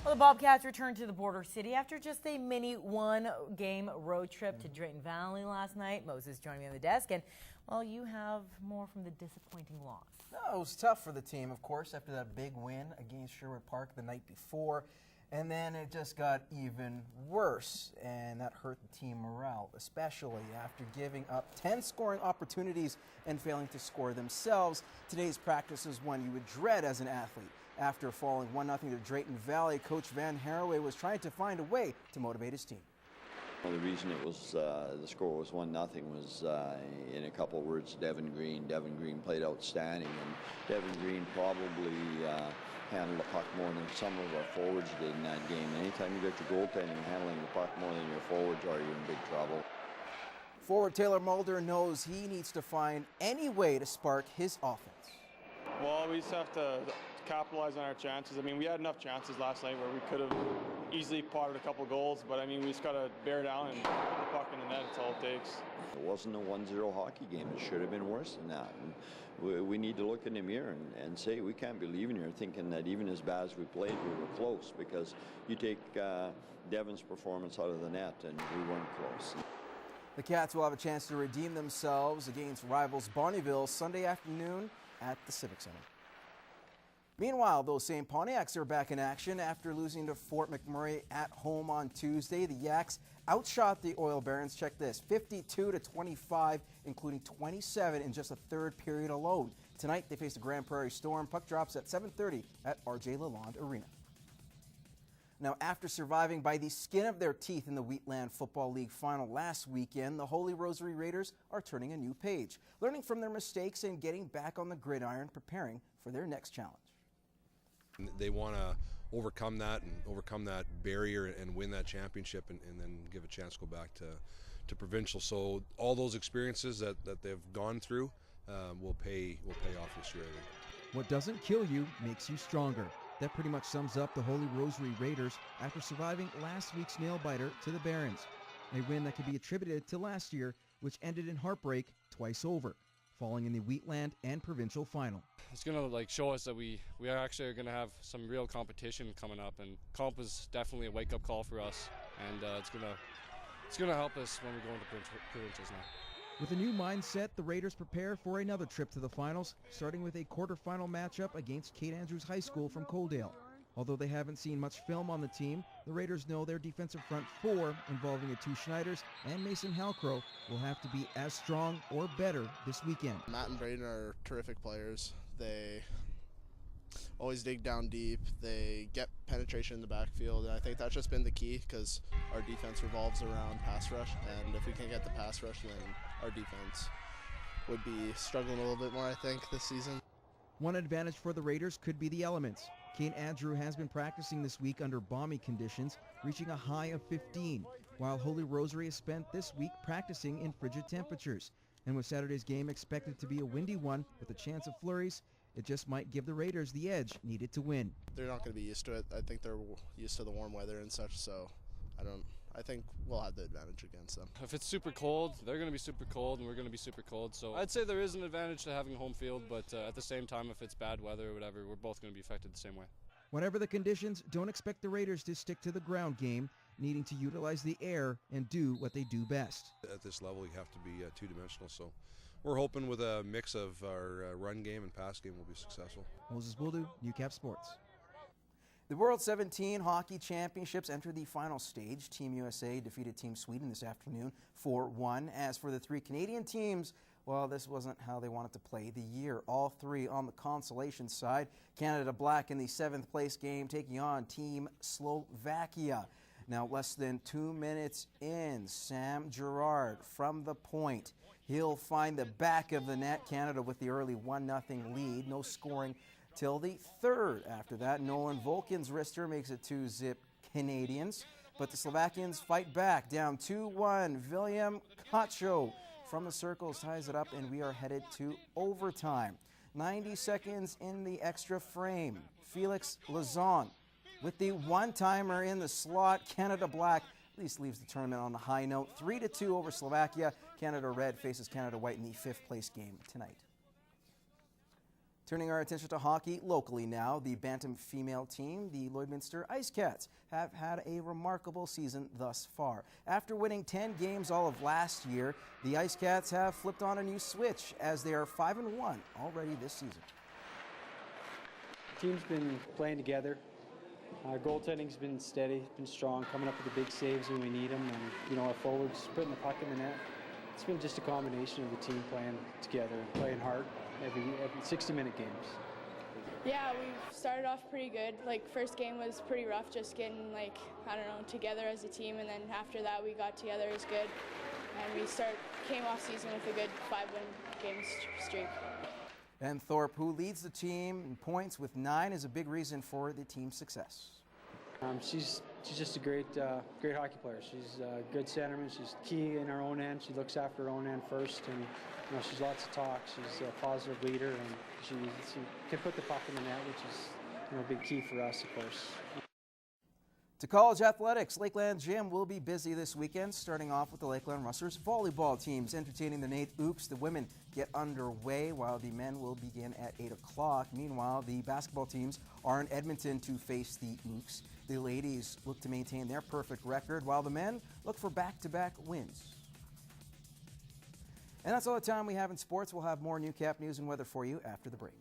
Well, the Bobcats returned to the border city after just a mini one-game road trip to Drayton Valley last night. Moses joining me on the desk, and well, you have more from the disappointing loss. No, it was tough for the team, of course, after that big win against Sherwood Park the night before. And then it just got even worse, and that hurt the team morale, especially after giving up 10 scoring opportunities and failing to score themselves. Today's practice is one you would dread as an athlete. After falling 1-0 to Drayton Valley, Coach Van Haraway was trying to find a way to motivate his team. Well, the reason it was the score was 1-0 was, in a couple of words, Devin Green. Devin Green played outstanding, and Devin Green probably handled the puck more than some of our forwards did in that game. Anytime you get your goaltending handling the puck more than your forwards are, you're in big trouble. Forward Taylor Mulder knows he needs to find any way to spark his offense. Well, we just have to capitalize on our chances. I mean, we had enough chances last night where we could have easily potted a couple goals, but I mean, we just got to bear down and put the puck in the net. That's all it takes. It wasn't a 1-0 hockey game. It should have been worse than that. And we need to look in the mirror and say we can't be leaving here thinking that even as bad as we played, we were close, because you take Devin's performance out of the net and we weren't close. The Cats will have a chance to redeem themselves against rivals Bonnyville Sunday afternoon at the Civic Center. Meanwhile, those same Pontiacs are back in action after losing to Fort McMurray at home on Tuesday. The Yaks outshot the Oil Barons, check this, 52-25, including 27 in just the third period alone. Tonight, they face the Grand Prairie Storm. Puck drops at 7:30 at RJ Lalonde Arena. Now, after surviving by the skin of their teeth in the Wheatland Football League final last weekend, the Holy Rosary Raiders are turning a new page, learning from their mistakes and getting back on the gridiron, preparing for their next challenge. They want to overcome that barrier and win that championship and then give a chance to go back to provincial. So all those experiences that they've gone through will pay off this year, I think. What doesn't kill you makes you stronger. That pretty much sums up the Holy Rosary Raiders after surviving last week's nail-biter to the Barons. A win that could be attributed to last year, which ended in heartbreak twice over, falling in the Wheatland and provincial final. It's going to show us that we actually are going to have some real competition coming up, and comp is definitely a wake-up call for us, and it's going to help us when we go into provincials now. With a new mindset, the Raiders prepare for another trip to the finals, starting with a quarterfinal matchup against Kate Andrews High School from Coaldale. Although they haven't seen much film on the team, the Raiders know their defensive front four, involving the two Schneiders and Mason Halcrow, will have to be as strong or better this weekend. Matt and Braden are terrific players. They always dig down deep. They get penetration in the backfield, and I think that's just been the key, because our defense revolves around pass rush, and if we can't get the pass rush, then our defense would be struggling a little bit more, I think, this season. One advantage for the Raiders could be the elements. Kane Andrew has been practicing this week under balmy conditions, reaching a high of 15, while Holy Rosary has spent this week practicing in frigid temperatures. And with Saturday's game expected to be a windy one with a chance of flurries, it just might give the Raiders the edge needed to win. They're not going to be used to it. I think they're used to the warm weather and such, so I think we'll have the advantage against them. If it's super cold, they're going to be super cold, and we're going to be super cold. So I'd say there is an advantage to having home field, but at the same time, if it's bad weather or whatever, we're both going to be affected the same way. Whatever the conditions, don't expect the Raiders to stick to the ground game, needing to utilize the air and do what they do best. At this level, you have to be two-dimensional, so we're hoping with a mix of our run game and pass game we'll be successful. Moses Buldu, Newcap Sports. The World 17 Hockey Championships enter the final stage. Team USA defeated Team Sweden this afternoon 4-1. As for the three Canadian teams, well, this wasn't how they wanted to play the year. All three on the consolation side. Canada Black in the 7th place game taking on Team Slovakia. Now, less than 2 minutes in, Sam Gerard from the point. He'll find the back of the net. Canada with the early 1-0 lead. No scoring till the 3rd. After that, Nolan Volkin's wrister makes it 2-zip Canadians. But the Slovakians fight back, down 2-1. William Kacho from the circles ties it up, and we are headed to overtime. 90 seconds in the extra frame. Felix Lazon with the one-timer in the slot. Canada Black at least leaves the tournament on a high note. 3-2 over Slovakia. Canada Red faces Canada White in the 5th place game tonight. Turning our attention to hockey locally now, the Bantam female team, the Lloydminster Ice Cats, have had a remarkable season thus far. After winning 10 games all of last year, the Ice Cats have flipped on a new switch as they are 5-1 already this season. The team's been playing together. Our goaltending's been steady, been strong, coming up with the big saves when we need them, and our forwards putting the puck in the net. It's been just a combination of the team playing together and playing hard every 60-minute games. Yeah, we've started off pretty good. First game was pretty rough, just getting together as a team, and then after that we got together as good, and we came off season with a good 5-win game streak. And Thorpe, who leads the team in points with 9, is a big reason for the team's success. She's just a great hockey player. She's a good centerman. She's key in her own end. She looks after her own end first, and she's lots of talk. She's a positive leader, and she can put the puck in the net, which is a big key for us, of course. To college athletics, Lakeland Gym will be busy this weekend, starting off with the Lakeland Rustlers volleyball teams entertaining the Nath Oops. The women get underway while the men will begin at 8 o'clock. Meanwhile, the basketball teams are in Edmonton to face the Oops. The ladies look to maintain their perfect record, while the men look for back-to-back wins. And that's all the time we have in sports. We'll have more Newcap news and weather for you after the break.